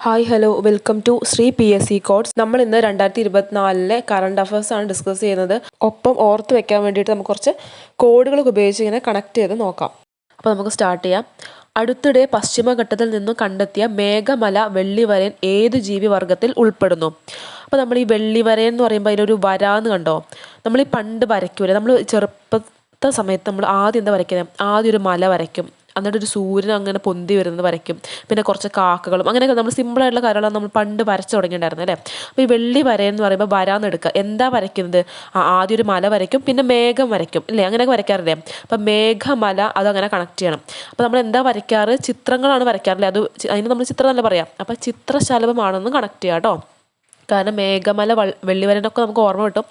Hi hello welcome to Shri PSC codes. നമ്മൾ ഇന്ന് 2024 current affairs ആണ് ഡിസ്കസ് ചെയ്യുന്നത്. ഒപ്പം ഓർത്ത് വെക്കാൻ വേണ്ടിയിട്ട് നമുക്ക് കുറച്ച് കോഡുകളൊക്കെ ഉപയോഗിച്ച് ഇങ്ങനെ കണക്ട് ചെയ്ത് നോക്കാം. അപ്പോൾ നമുക്ക് സ്റ്റാർട്ട് ചെയ്യാം. അടുത്തിടെ പശ്ചിമഘട്ടത്തിൽ നിന്നും കണ്ടെത്തിയ മേഘമല വെള്ളിവരയൻ ഏത് ജീവിവർഗത്തിൽ ഉൾപ്പെടുന്നു? അപ്പോൾ നമ്മൾ ഈ വെള്ളിവരയൻ എന്ന് പറയുമ്പോൾ അതിലൊരു വരാന്ന് കണ്ടോ? നമ്മൾ ഈ പണ്ട് വരയ്ക്കൂലേ, നമ്മൾ ചെറുപ്പത്തെ സമയത്ത് നമ്മൾ ആദ്യം എന്താ വരയ്ക്കുന്നത്? ആദ്യം ഒരു മല വരയ്ക്കും, എന്നിട്ട് ഒരു സൂര്യൻ അങ്ങനെ പൊന്തി വരുന്നത് വരയ്ക്കും, പിന്നെ കുറച്ച് കാക്കകളും, അങ്ങനെയൊക്കെ നമ്മൾ സിമ്പിളായിട്ടുള്ള കാര്യങ്ങളാണ് നമ്മൾ പണ്ട് വരച്ച് തുടങ്ങിയിട്ടുണ്ടായിരുന്നത് അല്ലേ. അപ്പോൾ ഈ വെള്ളി വരയെന്ന് പറയുമ്പോൾ വരാന്ന് എടുക്കുക. എന്താ വരയ്ക്കുന്നത്? ആദ്യം ഒരു മല വരയ്ക്കും, പിന്നെ മേഘം വരയ്ക്കും അല്ലേ, അങ്ങനെയൊക്കെ വരയ്ക്കാറില്ലേ. അപ്പം മേഘമല അതങ്ങനെ കണക്ട് ചെയ്യണം. അപ്പോൾ നമ്മൾ എന്താ വരയ്ക്കാറ്? ചിത്രങ്ങളാണ് വരയ്ക്കാറില്ലേ, അതിന് നമ്മൾ ചിത്രം തന്നെ പറയാം. അപ്പോൾ ചിത്രശലഭമാണെന്ന് കണക്ട് ചെയ്യാം കേട്ടോ. കാരണം മേഘമല വെള്ളിവരനൊക്കെ നമുക്ക് ഓർമ്മ കിട്ടും.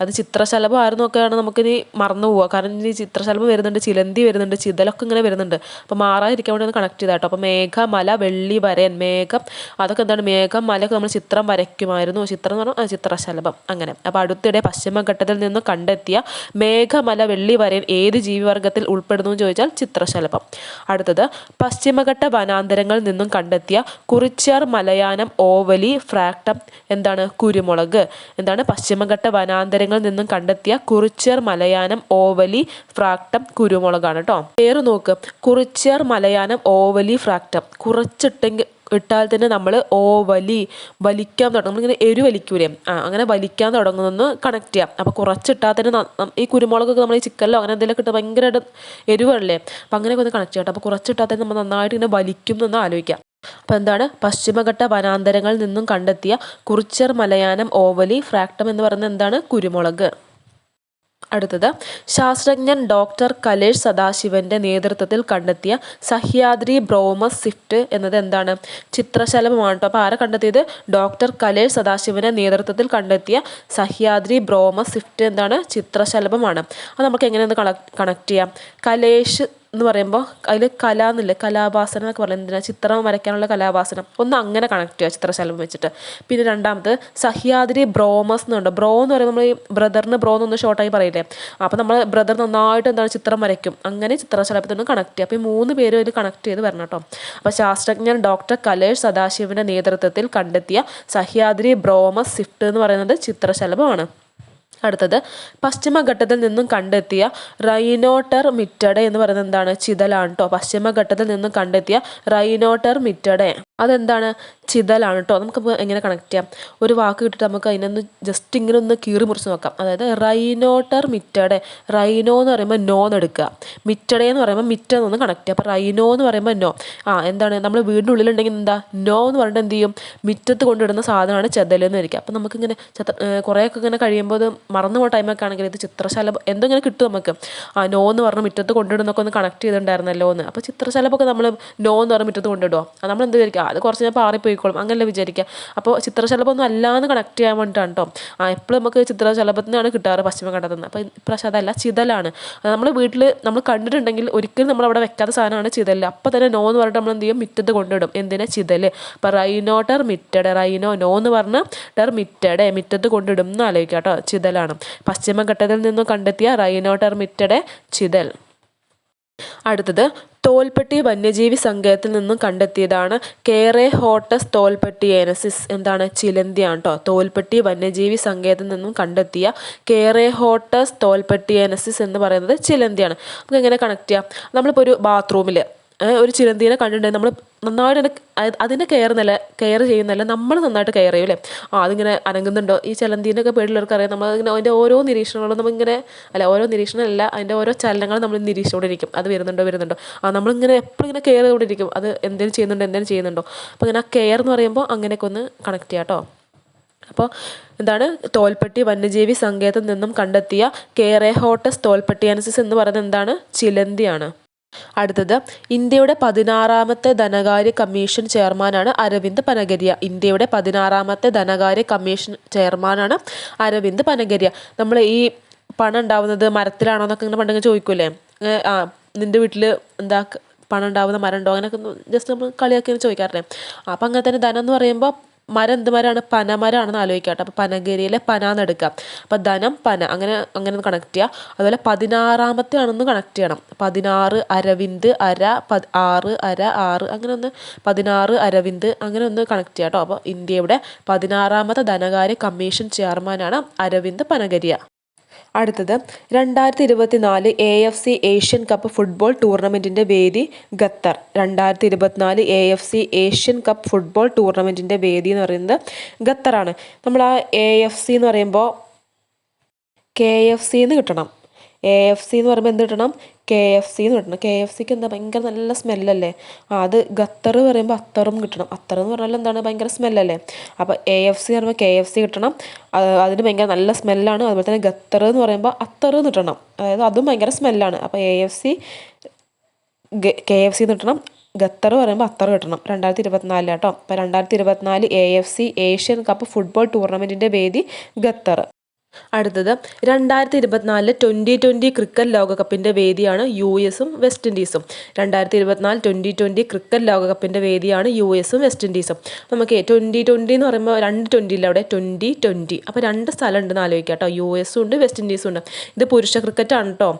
അത് ചിത്രശലഭം ആയിരുന്നൊക്കെയാണ് നമുക്കിനി മറന്നു പോവുക. കാരണം ഇനി ചിത്രശലഭം വരുന്നുണ്ട്, ചിലന്തി വരുന്നുണ്ട്, ചിതലൊക്കെ ഇങ്ങനെ വരുന്നുണ്ട്. അപ്പോൾ മാറാതിരിക്കാൻ വേണ്ടി ഒന്ന് കണക്ട് ചെയ്താൽ കേട്ടോ. അപ്പോൾ മേഘമല വെള്ളിവരൻ, മേഘം അതൊക്കെ എന്താണ്? മേഘം മലയൊക്കെ നമ്മൾ ചിത്രം വരയ്ക്കുമായിരുന്നു. ചിത്രം എന്ന് പറഞ്ഞാൽ ചിത്രശലഭം അങ്ങനെ. അപ്പോൾ അടുത്തിടെ പശ്ചിമഘട്ടത്തിൽ നിന്ന് കണ്ടെത്തിയ മേഘമല വെള്ളിവരൻ ഏത് ജീവിവർഗത്തിൽ ഉൾപ്പെടുന്നു എന്ന് ചോദിച്ചാൽ ചിത്രശലഭം. അടുത്തത് പശ്ചിമഘട്ട വനാന്തരങ്ങളിൽ നിന്നും കണ്ടെത്തിയ കുറിച്യർ മലയാനം ഓവലി ഫ്രാക്ടം എന്താണ്? കുരുമുളക്. എന്താണ്? പശ്ചിമഘട്ട വനാന്തരങ്ങളിൽ നിന്നും കണ്ടെത്തിയ കുറിച്യർ മലയാനം ഓവലി ഫ്രാക്ടം കുരുമുളകാണ് കേട്ടോ. പേര് നോക്ക്, കുറിച്യർ മലയാനം ഓവലി ഫ്രാക്ടം. ഇട്ടാൽ തന്നെ നമ്മൾ വലിക്കാൻ തുടങ്ങും. നമ്മളിങ്ങനെ വലിക്കൂലേ, അങ്ങനെ വലിക്കാൻ തുടങ്ങുന്നൊന്ന് കണക്ട് ചെയ്യാം. അപ്പോൾ കുറച്ചിട്ടാൽ തന്നെ ഈ കുരുമുളകൊക്കെ നമ്മൾ ഈ ചിക്കനിലോ അങ്ങനെ എന്തെങ്കിലും ഇട്ട് ഭയങ്കരമായിട്ട് എരിവല്ലേ, അപ്പം അങ്ങനെയൊക്കെ ഒന്ന് കണക്ട് ചെയ്യാം. അപ്പോൾ കുറച്ചിട്ടാൽ തന്നെ നമ്മൾ നന്നായിട്ട് ഇങ്ങനെ വലിക്കും എന്നൊന്ന് ആലോചിക്കാം. അപ്പോൾ എന്താണ്? പശ്ചിമഘട്ട വനാന്തരങ്ങളിൽ നിന്നും കണ്ടെത്തിയ കുറിച്യർ മലയാനം ഓവലി ഫ്രാക്ടം എന്ന് പറയുന്നത് എന്താണ്? കുരുമുളക്. അടുത്തത് ശാസ്ത്രജ്ഞൻ ഡോക്ടർ കലേഷ് സദാശിവന്റെ നേതൃത്വത്തിൽ കണ്ടെത്തിയ സഹ്യാദ്രി ബ്രോമസ് സ്വിഫ്റ്റ് എന്നത് എന്താണ്? ചിത്രശലഭമാണ് കേട്ടോ. അപ്പോൾ ആരെ കണ്ടെത്തിയത്? ഡോക്ടർ കലേഷ് സദാശിവന്റെ നേതൃത്വത്തിൽ കണ്ടെത്തിയ സഹ്യാദ്രി ബ്രോമസ് സ്വിഫ്റ്റ് എന്താണ്? ചിത്രശലഭമാണ്. അത് നമുക്ക് എങ്ങനെയൊന്ന് കണക്ട് ചെയ്യാം? കലേഷ് എന്ന് പറയുമ്പോൾ അതിൽ കല എന്നില്ല, കലാഭാസനം എന്നൊക്കെ പറയുന്നത് എന്തിനാണ്? ചിത്രം വരയ്ക്കാനുള്ള കലാഭാസനം. ഒന്ന് അങ്ങനെ കണക്ട് ചെയ്യുക ചിത്രശലഭം വെച്ചിട്ട്. പിന്നെ രണ്ടാമത് സഹ്യാദ്രി ബ്രോമസ് എന്നുണ്ട്. ബ്രോ എന്ന് പറയുമ്പോൾ നമ്മൾ ഈ ബ്രദറിന് ബ്രോ എന്നൊന്ന് ഷോർട്ടായി പറയില്ലേ, അപ്പോൾ നമ്മൾ ബ്രദർ നന്നായിട്ട് എന്താണ് ചിത്രം വരയ്ക്കും, അങ്ങനെ ചിത്രശലഭത്തിനൊന്ന് കണക്ട് ചെയ്യുക. അപ്പോൾ ഈ 3 പേരും ഇതിൽ കണക്ട് ചെയ്ത് വരണം കേട്ടോ. അപ്പോൾ ശാസ്ത്രജ്ഞൻ ഡോക്ടർ കലേഷ് സദാശിവന്റെ നേതൃത്വത്തിൽ കണ്ടെത്തിയ സഹ്യാദ്രി ബ്രോമസ് സ്വിഫ്റ്റ് എന്ന് പറയുന്നത് ചിത്രശലഭമാണ്. അടുത്തത് പശ്ചിമഘട്ടത്തിൽ നിന്നും കണ്ടെത്തിയ റൈനോട്ടർ മിറ്റഡെ എന്ന് പറയുന്നത് എന്താണ്? ചിതലാണ് കേട്ടോ. പശ്ചിമഘട്ടത്തിൽ നിന്നും കണ്ടെത്തിയ റൈനോട്ടർ മിറ്റഡെ അതെന്താണ്? ചിതലാണ് കേട്ടോ. നമുക്കിപ്പോൾ എങ്ങനെ കണക്ട് ചെയ്യാം? ഒരു വാക്ക് കിട്ടിയിട്ട് നമുക്ക് അതിനൊന്ന് ജസ്റ്റ് ഇങ്ങനെ ഒന്ന് കീറി മുറിച്ച് നോക്കാം. അതായത് റൈനോട്ടർ മിറ്റഡെ, റൈനോ എന്ന് പറയുമ്പോൾ നോ എന്ന് എടുക്കുക, മിറ്റഡെ എന്ന് പറയുമ്പോൾ മിറ്റ എന്നൊന്ന് കണക്ട് ചെയ്യുക. അപ്പോൾ റൈനോ എന്ന് പറയുമ്പോൾ നോ. എന്താണ്? നമ്മൾ വീടിൻ്റെ ഉള്ളിലുണ്ടെങ്കിൽ എന്താ? നോ എന്ന് പറഞ്ഞിട്ട് എന്ത് ചെയ്യും? മിറ്റത്ത് കൊണ്ടിടുന്ന സാധനമാണ് ചെതലെന്ന് വരിക. അപ്പോൾ നമുക്കിങ്ങനെ കുറേയൊക്കെ ഇങ്ങനെ കഴിയുമ്പോൾ അത് മറന്നു പോകുന്ന ടൈമൊക്കെ ആണെങ്കിൽ ഇത് ചിത്രശലഭം എന്തെങ്കിലും കിട്ടും നമുക്ക്. നോ എന്ന് പറഞ്ഞ് മുറ്റത്ത് കൊണ്ടിടുന്നൊക്കെ ഒന്ന് കണക്ട് ചെയ്തിട്ടുണ്ടായിരുന്നല്ലോ എന്ന്. അപ്പോൾ ചിത്രശലഭമൊക്കെ നമ്മൾ നോ എന്ന് പറഞ്ഞ് മുറ്റത്ത് കൊണ്ടിടുമോ? നമ്മൾ എന്ത് വിചാരിക്കുക? അത് കുറച്ച് ഞാൻ പാറിപ്പോയിക്കോളും അങ്ങനെയല്ല വിചാരിക്കുക. അപ്പോൾ ചിത്രശലഭം ഒന്നും അല്ലാന്ന് കണക്ട് ചെയ്യാൻ വേണ്ടിയിട്ടാണ് കേട്ടോ. എപ്പോഴും നമുക്ക് ചിത്രശലഭത്തിനാണ് കിട്ടാറ് പശ്ചിമഘട്ടത്തിൽ നിന്ന്. അപ്പോൾ ഇപ്രാവശ്യം അതല്ല, ചിതലാണ്. നമ്മൾ വീട്ടിൽ നമ്മൾ കണ്ടിട്ടുണ്ടെങ്കിൽ ഒരിക്കലും നമ്മൾ അവിടെ വെക്കാത്ത സാധനമാണ് ചിതൽ. അപ്പോൾ തന്നെ നോ എന്ന് പറഞ്ഞിട്ട് നമ്മൾ എന്ത് ചെയ്യും? മിറ്റത്ത് കൊണ്ടിടും. എന്തിനാ? ചിതൽ. അപ്പോൾ റൈനോട്ടർ മിറ്റഡ്, റൈനോ നോ എന്ന് പറഞ്ഞ് മിറ്റഡെ മിറ്റത്ത് കൊണ്ടിടും എന്ന് ആലോചിക്കുക കേട്ടോ. ചിതലാണ്. പശ്ചിമഘട്ടത്തിൽ നിന്നും കണ്ടെത്തിയ റൈനോട്ടർ മിറ്റഡെ ചിതൽ. അടുത്തത് തോൽപ്പെട്ടി വന്യജീവി സങ്കേതത്തിൽ നിന്നും കണ്ടെത്തിയതാണ് കേറെ ഹോട്ടസ് തോൽപ്പെട്ടിയേനസിസ്. എന്താണ്? ചിലന്തിയാണ് കേട്ടോ. തോൽപ്പെട്ടി വന്യജീവി സങ്കേതത്തിൽ നിന്നും കണ്ടെത്തിയ കേറെ ഹോട്ടസ് തോൽപ്പെട്ടിയേനസിസ് എന്ന് പറയുന്നത് ചിലന്തിയാണ്. നമുക്ക് എങ്ങനെ കണക്ട് ചെയ്യാം? നമ്മളിപ്പോൾ ഒരു ബാത്റൂമിൽ ഒരു ചിലന്തീനെ കണ്ടിട്ടുണ്ടെങ്കിൽ നമ്മൾ നന്നായിട്ട് അതിനെ കെയർ ചെയ്യുന്നല്ല, നമ്മൾ നന്നായിട്ട് കെയർ ചെയ്യും അല്ലേ. അതിങ്ങനെ അനങ്ങുന്നുണ്ടോ? ഈ ചിലന്തീനൊക്കെ പേടിയുള്ളവർക്ക് അറിയാം. നമ്മളിങ്ങനെ അതിൻ്റെ ഓരോ നിരീക്ഷണങ്ങളും നമ്മളിങ്ങനെ ഓരോ നിരീക്ഷണമല്ല, അതിൻ്റെ ഓരോ ചലനങ്ങൾ നമ്മൾ നിരീക്ഷിച്ചുകൊണ്ടിരിക്കും. അത് വരുന്നുണ്ടോ. നമ്മളിങ്ങനെ എപ്പോഴും ഇങ്ങനെ കെയർ ചെയ്തുകൊണ്ടിരിക്കും. അത് എന്തെങ്കിലും ചെയ്യുന്നുണ്ടോ. അപ്പോൾ ഇങ്ങനെ ആ കെയർ എന്ന് പറയുമ്പോൾ അങ്ങനെയൊക്കെ ഒന്ന് കണക്ട് ചെയ്യാം കേട്ടോ. അപ്പോൾ എന്താണ്? തോൽപ്പെട്ടി വന്യജീവി സങ്കേതത്തിൽ നിന്നും കണ്ടെത്തിയ കേറെ ഹോട്ടസ് തോൽപ്പെട്ടിയൻസിസ് എന്ന് പറയുന്നത് എന്താണ്? ചിലന്തിയാണ്. അടുത്തത് ഇന്ത്യയുടെ 16ാമത്തെ ധനകാര്യ കമ്മീഷൻ ചെയർമാനാണ് അരവിന്ദ് പനഗരിയ. ഇന്ത്യയുടെ 16ാമത്തെ ധനകാര്യ കമ്മീഷൻ ചെയർമാനാണ് അരവിന്ദ് പനഗരിയ. നമ്മൾ ഈ പണം ഉണ്ടാവുന്നത് മരത്തിലാണോ എന്നൊക്കെ ഇങ്ങനെ പണ്ടെങ്കിൽ ചോദിക്കൂലേ. നിൻ്റെ വീട്ടിൽ പണം ഉണ്ടാവുന്ന മരം ഉണ്ടോ? അങ്ങനെയൊക്കെ ജസ്റ്റ് നമ്മൾ കളിയാക്കി ചോദിക്കാറില്ലേ. അപ്പം അങ്ങനെ തന്നെ ധനം എന്ന് പറയുമ്പോൾ മരം എന്ത് മരമാണ്? പനമരമാണെന്ന് ആലോചിക്കാം കേട്ടോ. അപ്പോൾ പനഗരിയിലെ പന എന്ന് എടുക്കാം. അപ്പോൾ ധനം പന, അങ്ങനെ ഒന്ന് കണക്ട് ചെയ്യുക. അതുപോലെ 16ാമത്തെ ആണെന്ന് കണക്ട് ചെയ്യണം. 16 അരവിന്ദ് അര 6 അര 6 അങ്ങനെ ഒന്ന് 16 അരവിന്ദ് അങ്ങനെ ഒന്ന് കണക്ട് ചെയ്യാം കേട്ടോ. അപ്പോൾ ഇന്ത്യയുടെ 16ാമത്തെ ധനകാര്യ കമ്മീഷൻ ചെയർമാനാണ് അരവിന്ദ് പനഗരിയ. അടുത്തത് 2024 AFC ഏഷ്യൻ കപ്പ് ഫുട്ബോൾ ടൂർണമെൻറ്റിൻ്റെ വേദി Qatar. 2024 AFC Asian cup football ടൂർണമെൻറ്റിൻ്റെ വേദി എന്ന് പറയുന്നത് ഖത്തറാണ്. നമ്മൾ ആ AFC എന്ന് പറയുമ്പോൾ KFC എന്ന് കിട്ടണം. AFC എന്ന് പറയുമ്പോൾ എന്ത് കിട്ടണം? KFC എന്ന് കിട്ടണം. KFCക്ക് എന്താ ഭയങ്കര നല്ല സ്മെല്ലല്ലേ? അത് ഖത്തർ പറയുമ്പോൾ അത്തറും കിട്ടണം. അത്തർ എന്ന് പറഞ്ഞാൽ എന്താണ്? ഭയങ്കര സ്മെല്ലല്ലേ? അപ്പോൾ AFC എന്ന് പറയുമ്പോൾ KFC കിട്ടണം. അതിന് ഭയങ്കര നല്ല സ്മെല്ലാണ്. അതുപോലെ തന്നെ ഖത്തർ എന്ന് പറയുമ്പോൾ അത്തർ എന്ന് കിട്ടണം. അതായത് അതും ഭയങ്കര സ്മെല്ലാണ്. അപ്പോൾ AFC KFC എന്ന് കിട്ടണം. ഖത്തർ പറയുമ്പോൾ അത്തർ കിട്ടണം. 2024 കേട്ടോ. അപ്പോൾ 2024 AFC ഏഷ്യൻ കപ്പ് ഫുട്ബോൾ ടൂർണമെൻറ്റിൻ്റെ വേദി ഖത്തർ. അടുത്തത് 2024 2020 ക്രിക്കറ്റ് ലോകകപ്പിൻ്റെ വേദിയാണ് US-ഉം വെസ്റ്റ് ഇൻഡീസും. 2024 2020 ക്രിക്കറ്റ് ലോകകപ്പിൻ്റെ വേദിയാണ് US-ഉം വെസ്റ്റ് ഇൻഡീസും. നമുക്ക് 2020 എന്ന് പറയുമ്പോൾ 2 ഇല്ല അവിടെ, 2020. അപ്പോൾ 2 സ്ഥലം ഉണ്ടെന്ന് ആലോചിക്കാം കേട്ടോ. US-ഉം ഉണ്ട് വെസ്റ്റ് ഇൻഡീസും ഉണ്ട്. ഇത് പുരുഷ ക്രിക്കറ്റാണ് കേട്ടോ.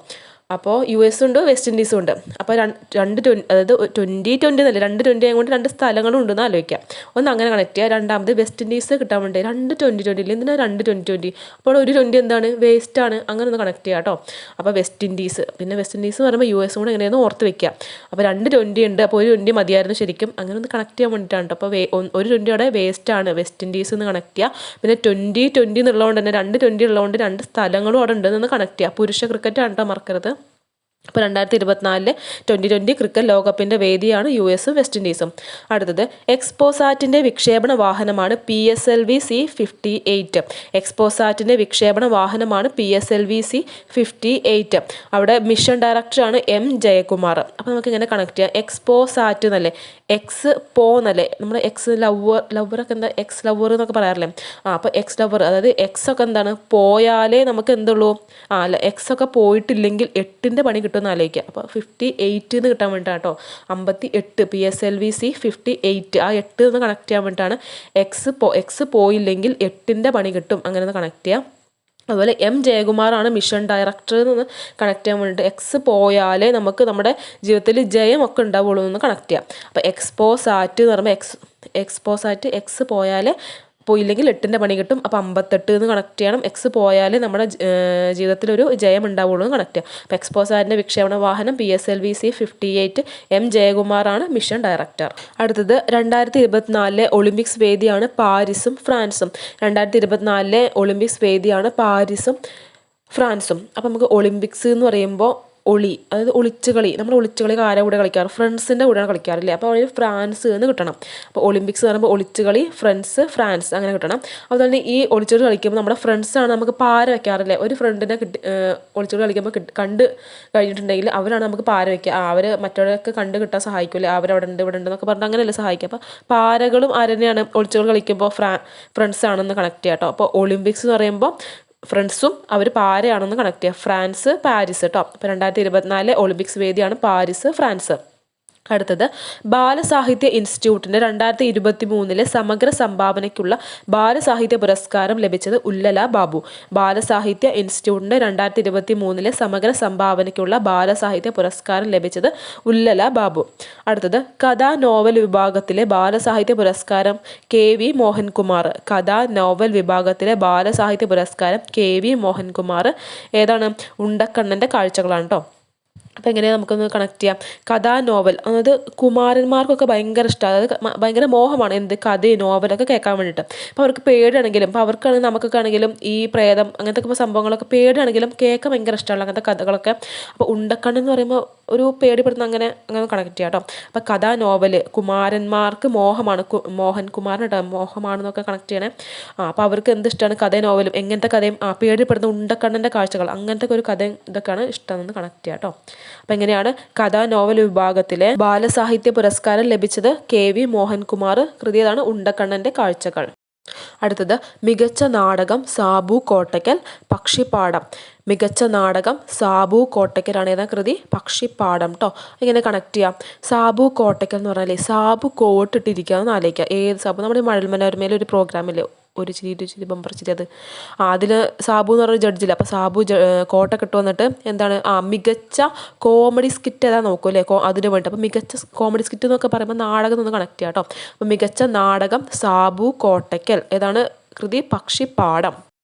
അപ്പോൾ US ഉണ്ട് വെസ്റ്റ് ഇൻഡീസും ഉണ്ട്. അപ്പോൾ അതായത് 2020 എന്നല്ല, 2 ആയതുകൊണ്ട് 2 സ്ഥലങ്ങളും ഉണ്ടെന്ന് ആലോചിക്കാം. ഒന്ന് അങ്ങനെ കണക്ട് ചെയ്യുക. രണ്ടാമത് വെസ്റ്റ് ഇൻഡീസ് കിട്ടാൻ വേണ്ടി 2 2020 എന്തിനാ 2 2020? അപ്പോൾ ഒരു 20 എന്താണ്? വേസ്റ്റാണ്. അങ്ങനെ ഒന്ന് കണക്ട് ചെയ്യുക കേട്ടോ. അപ്പോൾ വെസ്റ്റ് ഇൻഡീസ്, പിന്നെ വെസ്റ്റ് ഇൻഡീസ് എന്ന് പറയുമ്പോൾ US കൂടെ എങ്ങനെയാണെന്ന് ഓർത്ത് വെക്കുക. അപ്പോൾ 2 20 ഉണ്ട്. അപ്പോൾ ഒരു 20 മതിയായിരുന്നു ശരിക്കും. അങ്ങനെ ഒന്ന് കണക്ട് ചെയ്യാൻ വേണ്ടിയിട്ടാണ് കേട്ടോ. അപ്പോൾ ഒരു 20 അവിടെ വേസ്റ്റാണ്, വെസ്റ്റ് ഇൻഡീസ് എന്ന് കണക്ട് ചെയ്യുക. പിന്നെ 2020 എന്നുള്ളതുകൊണ്ട് തന്നെ 2 20 ഉള്ളതുകൊണ്ട് 2 സ്ഥലങ്ങളും അവിടെ ഉണ്ടെന്ന് കണക്ട് ചെയ്യുക. പുരുഷ ക്രിക്കറ്റാണ് കേട്ടോ, മറക്കരുത്. അപ്പോൾ 2024 2020 ക്രിക്കറ്റ് ലോകകപ്പിൻ്റെ വേദിയാണ് US-ഉം വെസ്റ്റ് ഇൻഡീസും. അടുത്തത് എക്സ്പോസാറ്റിൻ്റെ വിക്ഷേപണ വാഹനമാണ് PSLV C-58. എക്സ്പോസാറ്റിൻ്റെ വിക്ഷേപണ വാഹനമാണ് PSLV C-58. അവിടെ മിഷൻ ഡയറക്ടറാണ് M ജയകുമാർ. അപ്പോൾ നമുക്ക് ഇങ്ങനെ കണക്ട് ചെയ്യാം. എക്സ്പോസാറ്റ് എന്നല്ലേ, എക്സ് പോ എന്നല്ലേ, നമ്മൾ എക്സ് ലവറൊക്കെ എന്താ എക്സ് ലവർ എന്നൊക്കെ പറയാറില്ലേ? അപ്പോൾ എക്സ് ലവർ, അതായത് എക്സ് ഒക്കെ എന്താണ് പോയാലേ നമുക്ക് എന്തുള്ളൂ? അല്ല, എക്സ് ഒക്കെ പോയിട്ടില്ലെങ്കിൽ 8ൻ്റെ പണി കിട്ടുമെന്ന് ആലോചിക്കുക. അപ്പോൾ 58 എന്ന് കിട്ടാൻ വേണ്ടിയിട്ടാണ് കേട്ടോ. 58 PSLV C-58 ആ 8 എന്ന് കണക്ട് ചെയ്യാൻ വേണ്ടിയിട്ടാണ്. എക്സ് പോയില്ലെങ്കിൽ 8ൻ്റെ പണി കിട്ടും, അങ്ങനെ ഒന്ന് കണക്ട് ചെയ്യാം. അതുപോലെ M ജയകുമാറാണ് മിഷൻ ഡയറക്ടർ എന്ന് കണക്ട് ചെയ്യാൻ വേണ്ടിയിട്ട്. എക്സ് പോയാലേ നമുക്ക് നമ്മുടെ ജീവിതത്തിൽ ജയമൊക്കെ ഉണ്ടാവുള്ളൂ എന്ന് കണക്ട് ചെയ്യാം. അപ്പോൾ എക്സ്പോസാറ്റ് എന്ന് പറയുമ്പോൾ എക്സ്പോസാറ്റ് എക്സ് പോയില്ലെങ്കിൽ 8ൻ്റെ പണി കിട്ടും. അപ്പോൾ 58 എന്ന് കണക്ട് ചെയ്യണം. എക്സ് പോയാൽ നമ്മുടെ ജീവിതത്തിലൊരു ജയം ഉണ്ടാവുള്ളൂ എന്ന് കണക്ട് ചെയ്യാം. അപ്പോൾ എക്സ്പോസാറ്റിൻ്റെ വിക്ഷേപണ വാഹനം PSLV C-58. M ജയകുമാറാണ് മിഷൻ ഡയറക്ടർ. അടുത്തത് 2024 ഒളിമ്പിക്സ് വേദിയാണ് പാരീസും ഫ്രാൻസും. 2024 ഒളിമ്പിക്സ് വേദിയാണ് പാരീസും ഫ്രാൻസും. അപ്പോൾ നമുക്ക് ഒളിമ്പിക്സ് എന്ന് പറയുമ്പോൾ അതായത് ഒളിച്ചുകളി, നമ്മൾ ഒളിച്ചുകളി ആരുടെ കൂടെ കളിക്കാറ്? ഫ്രണ്ട്സിൻ്റെ കൂടെയാണ് കളിക്കാറില്ലേ? അപ്പോൾ അതിൽ ഫ്രാൻസ് എന്ന് കിട്ടണം. അപ്പോൾ ഒളിമ്പിക്സ് എന്ന് പറയുമ്പോൾ ഒളിച്ചുകളി ഫ്രാൻസ് അങ്ങനെ കിട്ടണം. അതുപോലെ തന്നെ ഈ ഒളിച്ചുകളി കളിക്കുമ്പോൾ നമ്മുടെ ഫ്രണ്ട്സാണ് നമുക്ക് പാര വയ്ക്കാറില്ലേ? ഒരു ഫ്രണ്ടിനെ ഒളിച്ചുകളി കളിക്കുമ്പോൾ കണ്ട് കഴിഞ്ഞിട്ടുണ്ടെങ്കിൽ അവരാണ് നമുക്ക് പാര വയ്ക്കുക. അവർ മറ്റവരൊക്കെ കണ്ട് കിട്ടാൻ സഹായിക്കില്ലേ? അവരവിടെ ഉണ്ട് ഇവിടെ ഉണ്ട് എന്നൊക്കെ പറഞ്ഞിട്ട് അങ്ങനെയല്ലേ സഹായിക്കുക. അപ്പോൾ പാരകളും ആരെന്നെയാണ് ഒളിച്ചുകളി കളിക്കുമ്പോൾ ഫ്രണ്ട്സാണെന്ന് കണക്ട് ചെയ്യാം കേട്ടോ. അപ്പോൾ ഒളിമ്പിക്സ് എന്ന് പറയുമ്പോൾ ഫ്രണ്ട്സും അവർ പാരയാണെന്ന് കണക്ട് ചെയ്യുക. ഫ്രാൻസ് പാരീസ് കേട്ടോ. അപ്പോൾ 2024 ഒളിമ്പിക്സ് വേദിയാണ് പാരീസ് ഫ്രാൻസ്. അടുത്തത് ബാലസാഹിത്യ ഇൻസ്റ്റിറ്റ്യൂട്ടിൻ്റെ 2023 സമഗ്ര സംഭാവനയ്ക്കുള്ള ബാലസാഹിത്യ പുരസ്കാരം ലഭിച്ചത് ഉല്ലല ബാബു. ബാലസാഹിത്യ ഇൻസ്റ്റിറ്റ്യൂട്ടിൻ്റെ 2023 സമഗ്ര സംഭാവനയ്ക്കുള്ള ബാലസാഹിത്യ പുരസ്കാരം ലഭിച്ചത് ഉല്ലല ബാബു. അടുത്തത് കഥാ നോവൽ വിഭാഗത്തിലെ ബാലസാഹിത്യ പുരസ്കാരം KV മോഹൻകുമാർ. കഥാ നോവൽ വിഭാഗത്തിലെ ബാലസാഹിത്യ പുരസ്കാരം KV മോഹൻകുമാർ. ഏതാണ്? ഉണ്ടക്കണ്ണൻ്റെ കാഴ്ചകളാണ് കേട്ടോ. അപ്പോൾ എങ്ങനെയാണ് നമുക്കൊന്ന് കണക്ട് ചെയ്യാം? കഥാ നോവൽ, അതായത് കുമാരന്മാർക്കൊക്കെ ഭയങ്കര ഇഷ്ടമാണ്, അതായത് ഭയങ്കര മോഹമാണ് എന്ത് കഥയും നോവലൊക്കെ കേൾക്കാൻ വേണ്ടിയിട്ട്. അപ്പോൾ അവർക്ക് പേടിയാണെങ്കിലും, ഇപ്പോൾ അവർക്കാണെങ്കിൽ നമുക്കൊക്കെ ആണെങ്കിലും ഈ പ്രേതം അങ്ങനത്തെ സംഭവങ്ങളൊക്കെ പേടിയാണെങ്കിലും കേൾക്കാൻ ഭയങ്കര ഇഷ്ടമാണ് അങ്ങനത്തെ കഥകളൊക്കെ. അപ്പോൾ ഉണ്ടക്കണ്ണ് എന്ന് പറയുമ്പോൾ ഒരു പേടിപ്പെടുന്ന അങ്ങനെ കണക്ട് ചെയ്യാം കേട്ടോ. അപ്പോൾ കഥാ നോവൽ കുമാരന്മാർക്ക് മോഹമാണ്, മോഹൻകുമാറിന് കേട്ടോ മോഹമാണെന്നൊക്കെ കണക്ട് ചെയ്യണേ. അപ്പോൾ അവർക്ക് എന്ത് ഇഷ്ടമാണ്? കഥയും നോവലും. എങ്ങനത്തെ കഥയും? പേടിപ്പെടുന്ന ഉണ്ടക്കണ്ണൻ്റെ കാഴ്ചകൾ, അങ്ങനത്തെ ഒരു കഥയും ഇതൊക്കെയാണ് ഇഷ്ടമെന്ന് കണക്ട് ചെയ്യാം കേട്ടോ. അപ്പം എങ്ങനെയാണ്? കഥാ നോവൽ വിഭാഗത്തിലെ ബാലസാഹിത്യ പുരസ്കാരം ലഭിച്ചത് KV മോഹൻകുമാർ. കൃതി ഏതാണ്? ഉണ്ടക്കണ്ണൻ്റെ കാഴ്ചകൾ. അടുത്തത് മികച്ച നാടകം സാബു കോട്ടയ്ക്കൽ പക്ഷിപ്പാടം. മികച്ച നാടകം സാബു കോട്ടയ്ക്കലാണ് ഏതാ കൃതി? പക്ഷിപ്പാടം കേട്ടോ. ഇങ്ങനെ കണക്ട് ചെയ്യാം. സാബു കോട്ടയ്ക്കൽ എന്ന് പറഞ്ഞാലേ സാബു കോട്ടിട്ടിരിക്കുകയെന്ന് ആലോചിക്കുക. ഏത് സാബു? നമ്മുടെ മഴൽ മനോരമയിൽ ഒരു പ്രോഗ്രാമില്ലേ, ഒരു ചിരി ഇരു ചിരി ബമ്പർ ചിരി, അത് അതിൽ സാബു എന്ന് പറഞ്ഞ ജഡ്ജില്ല. അപ്പോൾ സാബു കോട്ടൊക്കെ ഇട്ട് വന്നിട്ട് എന്താണ് മികച്ച കോമഡി സ്കിറ്റ് ഏതാ നോക്കൂല്ലേ അതിന് വേണ്ടി. അപ്പോൾ മികച്ച കോമഡി സ്കിറ്റ് എന്നൊക്കെ പറയുമ്പോൾ നാടകം ഒന്ന് കണക്ട് ചെയ്യാം കേട്ടോ. അപ്പോൾ മികച്ച നാടകം സാബു കോട്ടയ്ക്കൽ. ഏതാണ് കൃതി? പക്ഷിപ്പാടം.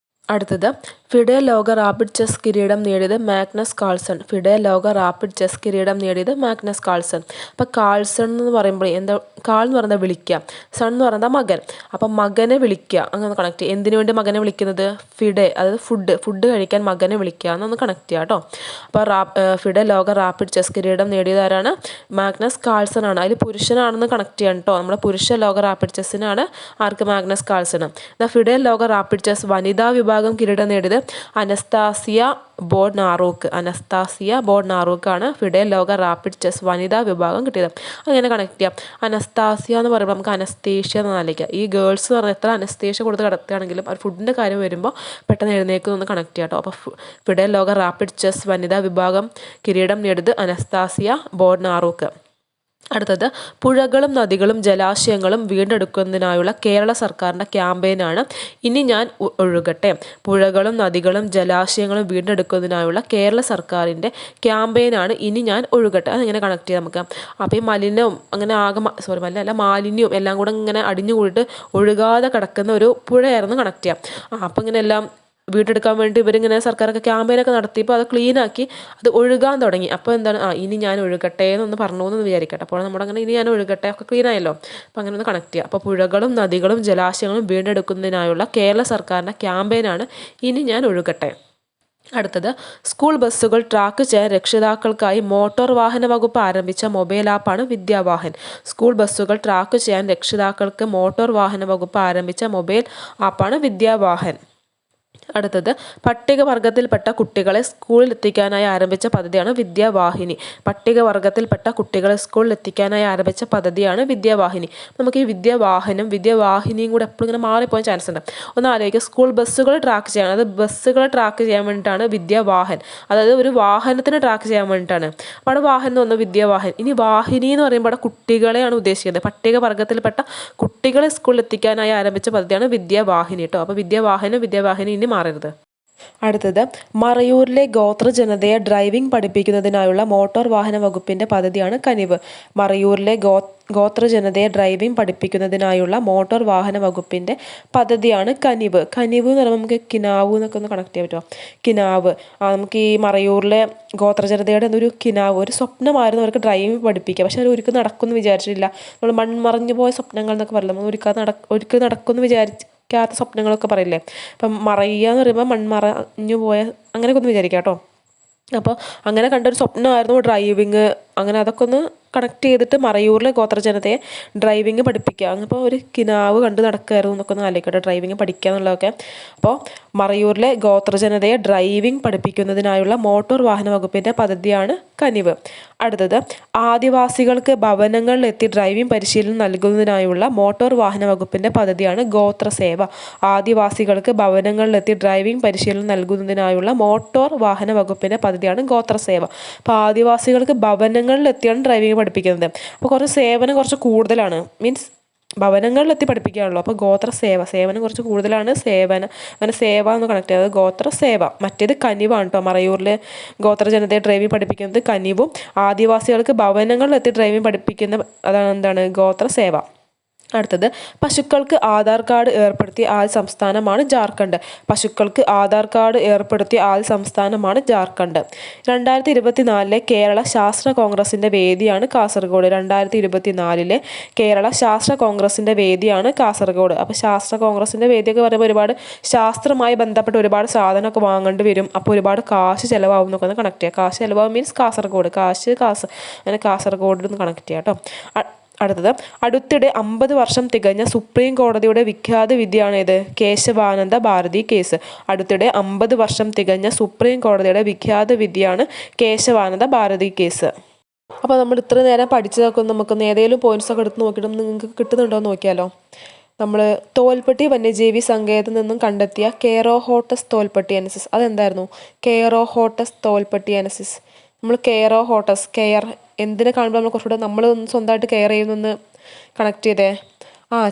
അടുത്തത് ഫിഡെ ലോക റാപ്പിഡ് ചെസ് കിരീടം നേടിയത് മാഗ്നസ് കാൾസൺ. ഫിഡെ ലോക റാപ്പിഡ് ചെസ് കിരീടം നേടിയത് മാഗ്നസ് കാൾസൺ. അപ്പോൾ കാൾസൺ എന്ന് പറയുമ്പോൾ എന്താ? കാൾ എന്ന് പറയുന്നത് വിളിക്കുക, സൺ എന്ന് പറയുന്നത് മകൻ. അപ്പം മകനെ വിളിക്കുക, അങ്ങനെ കണക്ട് ചെയ്യുക. എന്തിനു വേണ്ടി മകനെ വിളിക്കുന്നത്? ഫിഡെ, അതായത് ഫുഡ് കഴിക്കാൻ മകനെ വിളിക്കുക എന്നൊന്ന് കണക്ട് ചെയ്യുക കേട്ടോ. അപ്പോൾ ഫിഡെ ലോക റാപ്പിഡ് ചെസ് കിരീടം നേടിയത് ആരാണ്? മാഗ്നസ് കാൾസൺ ആണ്. അതിൽ പുരുഷനാണെന്ന് കണക്ട് ചെയ്യണം കേട്ടോ. നമ്മുടെ പുരുഷ ലോക റാപ്പിഡ് ചെസ്സിനാണ് ആർക്ക്? Magnus Carlsen. എന്നാൽ ഫിഡെ ലോക റാപ്പിഡ് ചെസ് വനിതാ വിഭാഗം കിരീടം നേടിയത് അനസ്താസിയ ബോർഡ്നാറൂക്ക്. അനസ്താസിയ ബോർഡ്നാറൂക്കാണ് ഫിഡെ ലോക റാപ്പിഡ് ചെസ് വനിതാ വിഭാഗം കിട്ടിയത്. അങ്ങനെ കണക്ട് ചെയ്യാം. അനസ്താസിയ എന്ന് പറയുമ്പോൾ നമുക്ക് അനസ്തേഷ്യ എന്ന് ആലോചിക്കാം. ഈ ഗേൾസ് എന്ന് പറഞ്ഞാൽ എത്ര അനസ്തേഷ്യ കൊടുത്ത് കിടത്തുകയാണെങ്കിലും അവർ ഫുഡിൻ്റെ കാര്യം വരുമ്പോൾ പെട്ടെന്ന് എഴുന്നേക്കുന്നൊന്ന് കണക്ട് ചെയ്യാം കേട്ടോ. അപ്പോൾ ഫിഡെ ലോക റാപ്പിഡ് ചെസ് വനിതാ വിഭാഗം കിരീടം നേടിയത് അനസ്താസിയ ബോർഡ്നാറൂക്ക്. അടുത്തത് പുഴകളും നദികളും ജലാശയങ്ങളും വീണ്ടെടുക്കുന്നതിനായുള്ള കേരള സർക്കാരിൻ്റെ ക്യാമ്പയിനാണ് ഇനി ഞാൻ ഒഴുകട്ടെ. പുഴകളും നദികളും ജലാശയങ്ങളും വീണ്ടെടുക്കുന്നതിനായുള്ള കേരള സർക്കാരിൻ്റെ ക്യാമ്പയിനാണ് ഇനി ഞാൻ ഒഴുകട്ടെ. അതിങ്ങനെ കണക്ട് ചെയ്യാം നമുക്ക്. അപ്പോൾ ഈ മലിനവും അങ്ങനെ ആകെ മാലിന്യവും എല്ലാം കൂടെ ഇങ്ങനെ അടിഞ്ഞു കൂടിയിട്ട് ഒഴുകാതെ കിടക്കുന്ന ഒരു പുഴയായിരുന്നു കണക്ട് ചെയ്യാം. അപ്പോൾ ഇങ്ങനെ എല്ലാം വീണ്ടെടുക്കാൻ വേണ്ടി ഇവരിങ്ങനെ സർക്കാരൊക്കെ ക്യാമ്പയിനൊക്കെ നടത്തിയപ്പോൾ അത് ക്ലീനാക്കി അത് ഒഴുകാൻ തുടങ്ങി. അപ്പോൾ എന്താണ്? ഇനി ഞാൻ ഒഴുകട്ടെ എന്നൊന്ന് പറഞ്ഞു എന്ന് വിചാരിക്കട്ടെ. അപ്പോൾ നമ്മുടെ അങ്ങനെ ഇനി ഞാൻ ഒഴുകട്ടെ ഒക്കെ ക്ലീനായല്ലോ. അപ്പോൾ അങ്ങനെ ഒന്ന് കണക്ട് ചെയ്യുക. അപ്പോൾ പുഴകളും നദികളും ജലാശയങ്ങളും വീണ്ടെടുക്കുന്നതിനായുള്ള കേരള സർക്കാരിൻ്റെ ക്യാമ്പയിനാണ് ഇനി ഞാൻ ഒഴുകട്ടെ. അടുത്തത് സ്കൂൾ ബസ്സുകൾ ട്രാക്ക് ചെയ്യാൻ രക്ഷിതാക്കൾക്കായി മോട്ടോർ വാഹന വകുപ്പ് ആരംഭിച്ച മൊബൈൽ ആപ്പാണ് വിദ്യാവാഹൻ. സ്കൂൾ ബസ്സുകൾ ട്രാക്ക് ചെയ്യാൻ രക്ഷിതാക്കൾക്ക് മോട്ടോർ വാഹന വകുപ്പ് ആരംഭിച്ച മൊബൈൽ ആപ്പാണ് വിദ്യാവാഹൻ. അടുത്തത് പട്ടികവർഗത്തിൽപ്പെട്ട കുട്ടികളെ സ്കൂളിൽ എത്തിക്കാനായി ആരംഭിച്ച പദ്ധതിയാണ് വിദ്യാവാഹിനി. പട്ടികവർഗത്തിൽപ്പെട്ട കുട്ടികളെ സ്കൂളിൽ എത്തിക്കാനായി ആരംഭിച്ച പദ്ധതിയാണ് വിദ്യാവാഹിനി. നമുക്ക് ഈ വിദ്യാവാഹനും വിദ്യാവാഹിനിയും കൂടെ എപ്പോഴും ഇങ്ങനെ മാറിപ്പോകാൻ ചാൻസ് ഉണ്ട്. ഒന്ന് ആലോചിക്കുക. സ്കൂൾ ബസ്സുകൾ ട്രാക്ക് ചെയ്യാൻ, അത് ബസ്സുകളെ ട്രാക്ക് ചെയ്യാൻ വേണ്ടിയിട്ടാണ് വിദ്യാവാഹൻ, അതായത് ഒരു വാഹനത്തിന് ട്രാക്ക് ചെയ്യാൻ വേണ്ടിയിട്ടാണ്. അപ്പോൾ അവിടെ വാഹനം എന്ന് പറഞ്ഞാൽ വിദ്യാവാഹൻ. ഇനി വാഹിനി എന്ന് പറയുമ്പോൾ അവിടെ കുട്ടികളെയാണ് ഉദ്ദേശിക്കുന്നത്. പട്ടികവർഗത്തിൽപ്പെട്ട കുട്ടികളെ സ്കൂളിൽ എത്തിക്കാനായി ആരംഭിച്ച പദ്ധതിയാണ് വിദ്യാവാഹിനി കേട്ടോ. അപ്പോൾ വിദ്യാവാഹനും വിദ്യാവാഹിനി ഇനി മാറരുത്. അടുത്തത് മറയൂരിലെ ഗോത്ര ജനതയെ ഡ്രൈവിംഗ് പഠിപ്പിക്കുന്നതിനായുള്ള മോട്ടോർ വാഹന വകുപ്പിൻ്റെ പദ്ധതിയാണ് കനിവ്. മറയൂരിലെ ഗോത്ര ജനതയെ ഡ്രൈവിംഗ് പഠിപ്പിക്കുന്നതിനായുള്ള മോട്ടോർ വാഹന വകുപ്പിൻ്റെ പദ്ധതിയാണ് കനിവ്. കനിവ് എന്ന് പറയുമ്പോൾ നമുക്ക് കിനാവ് എന്നൊക്കെ ഒന്ന് കണക്ട് ചെയ്യാൻ പറ്റുമോ? കിനാവ് നമുക്ക് ഈ മറയൂരിലെ ഗോത്ര ജനതയുടെ ഒരു കിനാവ്, ഒരു സ്വപ്നമായിരുന്നു അവർക്ക് ഡ്രൈവിംഗ് പഠിപ്പിക്കുക. പക്ഷെ അവർ ഒരിക്കലും നടക്കുമെന്ന് വിചാരിച്ചിട്ടില്ല. നമ്മൾ മൺമറഞ്ഞു പോയ സ്വപ്നങ്ങൾ എന്നൊക്കെ പറയില്ല, നമ്മൾ ഒരിക്കലും നടക്കുമെന്ന് വിചാരിക്കാത്ത സ്വപ്നങ്ങളൊക്കെ പറയില്ലേ. അപ്പം മറയുക എന്ന് പറയുമ്പോൾ മൺമറഞ്ഞു പോയ അങ്ങനെയൊക്കെ ഒന്ന് വിചാരിക്കാം കേട്ടോ. അപ്പോൾ അങ്ങനെ കണ്ടൊരു സ്വപ്നമായിരുന്നു ഡ്രൈവിങ്. അങ്ങനെ അതൊക്കെ ഒന്ന് കണക്ട് ചെയ്തിട്ട് മറയൂരിലെ ഗോത്ര ജനതയെ ഡ്രൈവിംഗ് പഠിപ്പിക്കുക. അപ്പോൾ ഒരു കിനാവ് കണ്ട് നടക്കുകയായിരുന്നു എന്നൊക്കെ ഒന്ന് ആലോചിക്കട്ടെ, ഡ്രൈവിംഗ് പഠിക്കുക എന്നുള്ളതൊക്കെ. അപ്പോൾ മറയൂരിലെ ഗോത്ര ജനതയെ ഡ്രൈവിംഗ് പഠിപ്പിക്കുന്നതിനായുള്ള മോട്ടോർ വാഹന വകുപ്പിൻ്റെ പദ്ധതിയാണ് കനിവ്. അടുത്തത് ആദിവാസികൾക്ക് ഭവനങ്ങളിലെത്തി ഡ്രൈവിംഗ് പരിശീലനം നൽകുന്നതിനായുള്ള മോട്ടോർ വാഹന വകുപ്പിൻ്റെ പദ്ധതിയാണ് ഗോത്രസേവ. ആദിവാസികൾക്ക് ഭവനങ്ങളിലെത്തി ഡ്രൈവിംഗ് പരിശീലനം നൽകുന്നതിനായുള്ള മോട്ടോർ വാഹന വകുപ്പിൻ്റെ പദ്ധതിയാണ് ഗോത്രസേവ. അപ്പോൾ ആദിവാസികൾക്ക് ഭവനങ്ങളിലെത്തിയാണ് ഡ്രൈവിംഗ് പഠിപ്പിക്കുന്നത്. അപ്പോൾ കുറച്ച് സേവനം കുറച്ച് കൂടുതലാണ്, മീൻസ് ഭവനങ്ങളിലെത്തി പഠിപ്പിക്കുകയാണല്ലോ. അപ്പോൾ സേവനം കുറച്ച് കൂടുതലാണ്. അങ്ങനെ സേവ എന്ന് കണക്ട് ചെയ്തത് ഗോത്രസേവ. മറ്റേത് കനിവാണ് കേട്ടോ. മറയൂരിലെ ഗോത്ര ജനതയെ ഡ്രൈവിംഗ് പഠിപ്പിക്കുന്നത് കനിവും, ആദിവാസികൾക്ക് ഭവനങ്ങളിലെത്തി ഡ്രൈവിംഗ് പഠിപ്പിക്കുന്ന അതാണ് എന്താണ് ഗോത്രസേവ. അടുത്തത് പശുക്കൾക്ക് ആധാർ കാർഡ് ഏർപ്പെടുത്തിയ ആദ്യ സംസ്ഥാനമാണ് ജാർഖണ്ഡ്. പശുക്കൾക്ക് ആധാർ കാർഡ് ഏർപ്പെടുത്തിയ ആദ്യ സംസ്ഥാനമാണ് ജാർഖണ്ഡ്. 2024 കേരള ശാസ്ത്ര കോൺഗ്രസിൻ്റെ വേദിയാണ് കാസർഗോഡ്. 2024 കേരള ശാസ്ത്ര കോൺഗ്രസിൻ്റെ വേദിയാണ് കാസർഗോഡ്. അപ്പോൾ ശാസ്ത്ര കോൺഗ്രസിൻ്റെ വേദിയൊക്കെ പറയുമ്പോൾ ഒരുപാട് ശാസ്ത്രമായി ബന്ധപ്പെട്ട് ഒരുപാട് സാധനമൊക്കെ വാങ്ങേണ്ടി വരും. അപ്പോൾ ഒരുപാട് കാശ് ചിലവാകും എന്നൊക്കെ ഒന്ന് കണക്ട് ചെയ്യുക. കാശ് ചിലവാകും മീൻസ് കാസർഗോഡ്, അങ്ങനെ കാസർഗോഡ് ഒന്ന് കണക്ട് ചെയ്യാം കേട്ടോ. അടുത്തത് അടുത്തിടെ 50 വർഷം തികഞ്ഞ സുപ്രീം കോടതിയുടെ വിഖ്യാത വിധിയാണേത്? കേശവാനന്ദ ഭാരതി കേസ്. അടുത്തിടെ 50 വർഷം തികഞ്ഞ സുപ്രീം കോടതിയുടെ വിഖ്യാത വിധിയാണ് കേശവാനന്ദ ഭാരതി കേസ്. അപ്പോൾ നമ്മൾ ഇത്ര നേരം പഠിച്ചതൊക്കെ നമുക്കൊന്ന് ഏതെങ്കിലും പോയിന്റ്സൊക്കെ എടുത്ത് നോക്കിയിട്ട് നിങ്ങൾക്ക് കിട്ടുന്നുണ്ടോ എന്ന് നോക്കിയാലോ. നമ്മൾ തോൽപ്പെട്ടി വന്യജീവി സങ്കേതത്തിൽ നിന്നും കണ്ടെത്തിയ കെയറോഹോട്ടസ് തോൽപ്പെട്ടിയനസിസ് അതെന്തായിരുന്നു? കെയറോഹോട്ടസ് തോൽപ്പെട്ടിയനസിസ്. നമ്മൾ കെയറോഹോട്ടസ് കെയർ എന്തിനെ കാണുമ്പോൾ നമ്മൾ കുറച്ചുകൂടെ നമ്മൾ സ്വന്തമായിട്ട് കെയർ ചെയ്യുന്നൊന്ന് കണക്ട് ചെയ്തേ.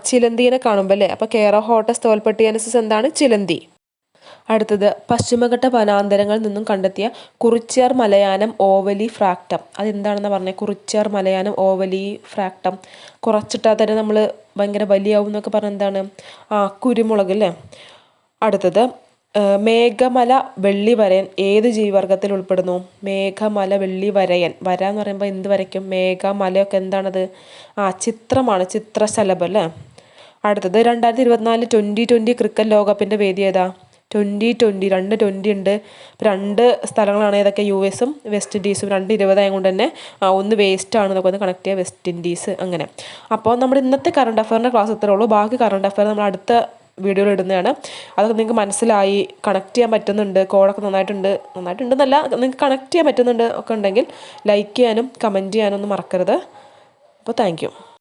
ചിലന്തിനെ കാണുമ്പോൾ അല്ലേ? അപ്പോൾ കെയറോഹോട്ടസ് തോൽപ്പെട്ടിയനസിസ് എന്താണ്? ചിലന്തി. അടുത്തത് പശ്ചിമഘട്ട വനാന്തരങ്ങളിൽ നിന്നും കണ്ടെത്തിയ കുറിച്യർ മലയാനം ഓവലി ഫ്രാക്ടം. അതെന്താണെന്ന് പറഞ്ഞത്? കുറിച്യർ മലയാനം ഓവലി ഫ്രാക്ടം. കുറച്ചിട്ടാൽ തന്നെ നമ്മൾ ഭയങ്കര വലിയാവും എന്നൊക്കെ പറഞ്ഞാൽ എന്താണ്? കുരുമുളക് അല്ലേ? അടുത്തത് മേഘമല വെള്ളിവരയൻ ഏത് ജീവിവർഗത്തിൽ ഉൾപ്പെടുന്നു? മേഘമല വെള്ളിവരയൻ. വര എന്ന് പറയുമ്പോൾ എന്ത് വരയ്ക്കും? മേഘമലയൊക്കെ എന്താണത്? ചിത്രമാണ്, ചിത്രശലഭം അല്ലേ? അടുത്തത് 2024 2020 ക്രിക്കറ്റ് ലോകകപ്പിൻ്റെ വേദി ഏതാ? 2020 രണ്ട് 20 ഉണ്ട്. 2 സ്ഥലങ്ങളാണ്. ഏതൊക്കെ? US-ഉം വെസ്റ്റ് ഇൻഡീസും. 2-20 ആയതുകൊണ്ട് തന്നെ ഒന്ന് വേസ്റ്റാണ്. നമുക്ക് ഒന്ന് കണക്ട് ചെയ്യാം, വെസ്റ്റ് ഇൻഡീസ്. അങ്ങനെ. അപ്പോൾ നമ്മുടെ ഇന്നത്തെ കറണ്ട് അഫയറിൻ്റെ ക്ലാസ് ഇത്രേ ഉള്ളൂ. ബാക്കി കറണ്ട് അഫയർ നമ്മൾ അടുത്ത വീഡിയോയിൽ ഇടുന്നതാണ്. അതൊക്കെ നിങ്ങൾക്ക് മനസ്സിലായി, കണക്ട് ചെയ്യാൻ പറ്റുന്നുണ്ട്, കോഡൊക്കെ നന്നായിട്ടുണ്ടെന്നല്ല, നിങ്ങൾക്ക് കണക്ട് ചെയ്യാൻ പറ്റുന്നുണ്ട് ഒക്കെ ഉണ്ടെങ്കിൽ ലൈക്ക് ചെയ്യാനും കമൻറ്റ് ചെയ്യാനും ഒന്നും മറക്കരുത്. അപ്പോൾ താങ്ക് യു.